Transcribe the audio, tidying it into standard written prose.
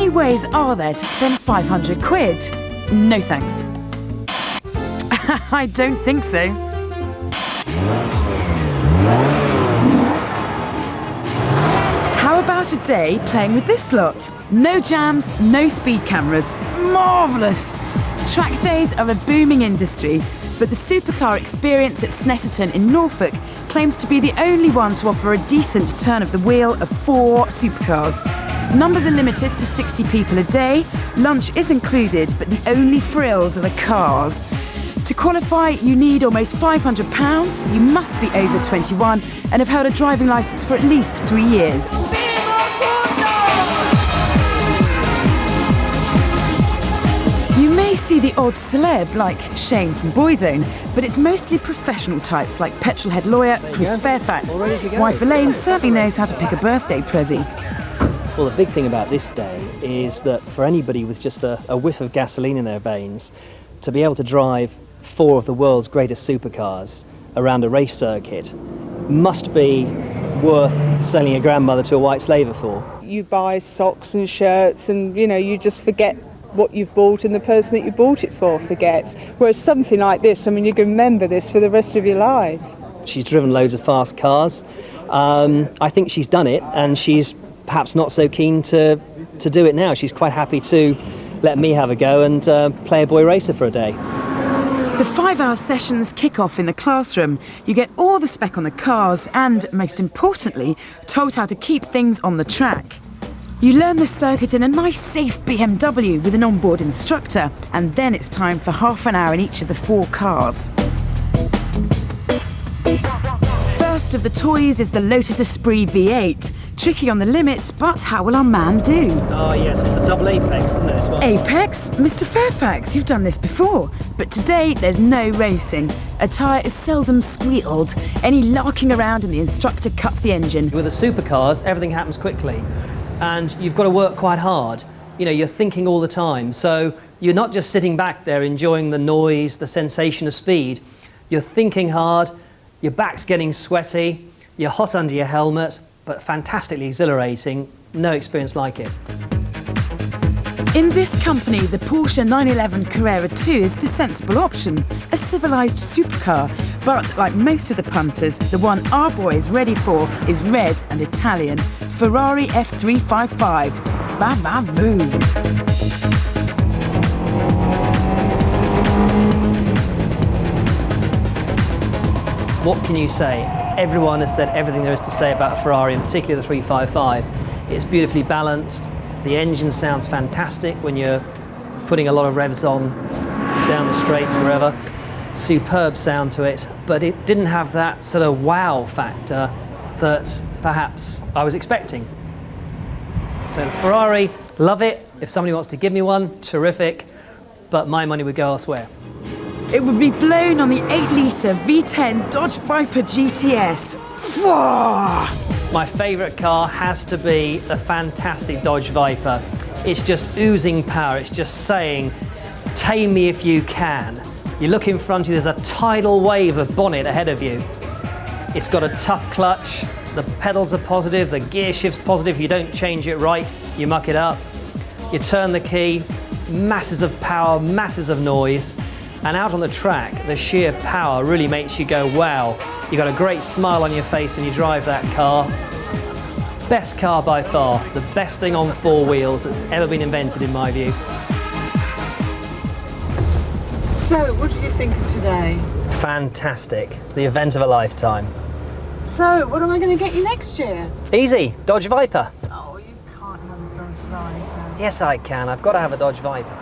many ways are there to spend 500 quid? No thanks. I don't think so. How about a day playing with this lot? No jams, no speed cameras. Marvellous! Track days are a booming industry, but the supercar experience at Snetterton in Norfolk claims to be the only one to offer a decent turn of the wheel of 4 supercars. Numbers are limited to 60 people a day. Lunch is included, but the only frills are the cars. To qualify, you need almost £500. You must be over 21 and have held a driving licence for at least 3 years. You may see the odd celeb like Shane from Boyzone, but it's mostly professional types like petrolhead lawyer Chris Fairfax. Wife Elaine certainly knows how to pick a birthday prezi. Well, the big thing about this day is that for anybody with just a whiff of gasoline in their veins, to be able to drive 4 of the world's greatest supercars around a race circuit must be worth selling your grandmother to a white slaver for. You buy socks and shirts and, you know, you just forget what you've bought and the person that you bought it for forgets. Whereas something like this, I mean, you can remember this for the rest of your life. She's driven loads of fast cars. I think she's done it, and she's perhaps not so keen to do it now. She's quite happy to let me have a go and play a boy racer for a day. The 5-hour sessions kick off in the classroom. You get all the spec on the cars and, most importantly, told how to keep things on the track. You learn the circuit in a nice, safe BMW with an onboard instructor, and then it's time for half an hour in each of the 4 cars. First of the toys is the Lotus Esprit V8. Tricky on the limit, but how will our man do? Oh yes, it's a double apex, isn't it, as well? Apex? Mr. Fairfax, you've done this before. But today, there's no racing. A tyre is seldom squealed. Any larking around and the instructor cuts the engine. With the supercars, everything happens quickly, and you've got to work quite hard. You know, you're thinking all the time, so you're not just sitting back there enjoying the noise, the sensation of speed. You're thinking hard, your back's getting sweaty, you're hot under your helmet, but fantastically exhilarating. No experience like it. In this company, the Porsche 911 Carrera 2 is the sensible option, a civilised supercar. But like most of the punters, the one our boy is ready for is red and Italian. Ferrari F355. Va-va-voo. What can you say? Everyone has said everything there is to say about a Ferrari, and particularly the 355. It's beautifully balanced. The engine sounds fantastic when you're putting a lot of revs on down the straights, wherever. Superb sound to it, but it didn't have that sort of wow factor that perhaps I was expecting. So the Ferrari, love it. If somebody wants to give me one, terrific, but my money would go elsewhere. It would be blown on the 8-litre V10 Dodge Viper GTS. My favourite car has to be the fantastic Dodge Viper. It's just oozing power. It's just saying, tame me if you can. You look in front of you, there's a tidal wave of bonnet ahead of you. It's got a tough clutch. The pedals are positive, the gear shift's positive. If you don't change it right, you muck it up. You turn the key, masses of power, masses of noise. And out on the track, the sheer power really makes you go, wow. You've got a great smile on your face when you drive that car. Best car by far, the best thing on 4 wheels that's ever been invented in my view. So, what did you think of today? Fantastic, the event of a lifetime. So, what am I going to get you next year? Easy, Dodge Viper. Oh, you can't have a Dodge Viper. Yes I can, I've got to have a Dodge Viper.